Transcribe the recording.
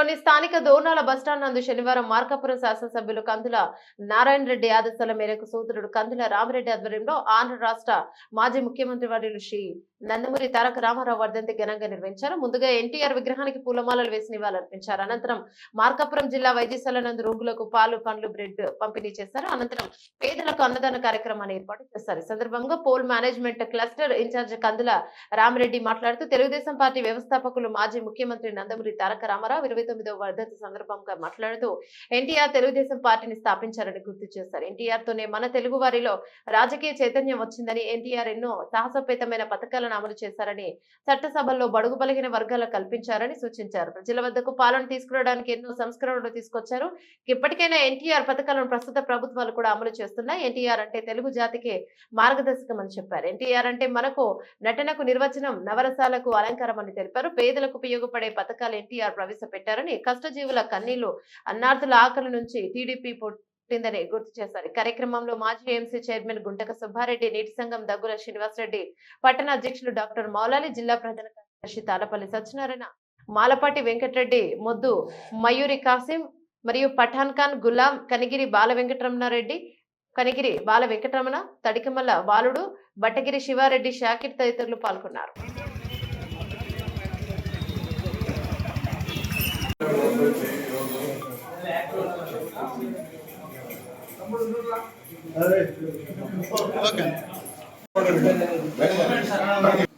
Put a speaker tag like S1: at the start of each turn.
S1: పట్టణంలోని స్థానిక దోర్నాల బస్టాండ్ నందు శనివారం మార్కాపురం శాసనసభ్యులు కందుల నారాయణ రెడ్డి ఆదేశాల మేరకు సోదరుడు కందుల రామిరెడ్డి ఆధ్వర్యంలో ఆంధ్ర రాష్ట్ర మాజీ ముఖ్యమంత్రి వర్యులు శ్రీ నందమూరి తారక రామారావు వర్ధంతి ఘనంగా నిర్వహించారు. ముందుగా ఎన్టీఆర్ విగ్రహానికి పూలమాలలు వేసి నివాళులర్పించారు. అనంతరం మార్కాపురం జిల్లా వైద్యశాల నందు రోగులకు పాలు, పండ్లు, బ్రెడ్ పంపిణీ చేశారు. అనంతరం పేదలకు అన్నదాన కార్యక్రమాన్ని ఏర్పాటు చేశారు. ఈ సందర్భంగా పోల్ మేనేజ్మెంట్ క్లస్టర్ ఇన్ఛార్జ్ కందుల రామిరెడ్డి మాట్లాడుతూ తెలుగుదేశం పార్టీ వ్యవస్థాపకులు మాజీ ముఖ్యమంత్రి నందమూరి తారక రామారావు 29వ వర్ధంతి సందర్భంగా మాట్లాడుతూ ఎన్టీఆర్ తెలుగుదేశం పార్టీని స్థాపించారని గుర్తు చేశారు. ఎన్టీఆర్ తోనే మన తెలుగు వారిలో రాజకీయ చైతన్యం వచ్చిందని, ఎన్టీఆర్ ఎన్నో సాహసోపేతమైన పథకాలను అమలు చేశారని, చట్టసభల్లో బడుగు బలహీన వర్గాలకు కల్పించారని సూచించారు. ప్రజల వద్దకు పాలన తీసుకురావడానికి ఎన్నో సంస్కరణలు తీసుకొచ్చారు. ఇప్పటికైనా ఎన్టీఆర్ పథకాలను ప్రస్తుత ప్రభుత్వాలు కూడా అమలు చేస్తున్నాయి. ఎన్టీఆర్ అంటే తెలుగు జాతికి మార్గదర్శకం అని చెప్పారు. ఎన్టీఆర్ అంటే మనకు నటనకు నిర్వచనం, నవరసాలకు అలంకారం అని తెలిపారు. పేదలకు ఉపయోగపడే పథకాలు ఎన్టీఆర్ ప్రవేశపెట్టారని, కష్టజీవుల కన్నీళ్లు, అన్నార్థుల ఆకలి నుంచి టీడీపీ పుట్టిందని గుర్తు చేశారు. కార్యక్రమంలో మాజీ ఎంసీ చైర్మన్ గుంటక సుబ్బారెడ్డి, నీటి సంఘం దగ్గుల శ్రీనివాసరెడ్డి, పట్టణ అధ్యక్షులు డాక్టర్ మౌలాలి, జిల్లా ప్రధాన కార్యదర్శి తాళపల్లి సత్యనారాయణ, మాలపాటి వెంకటరెడ్డి, మొద్దు మయూరి కాసిం మరియు పఠాన్ ఖాన్, గులాం, కనిగిరి బాల వెంకటరమణారెడ్డి, కనిగిరి బాల వెంకటరమణ, తడికమల్ల బాలుడు, బట్టగిరి శివారెడ్డి, షాకిర్ తదితరులు పాల్గొన్నారు.
S2: Hey!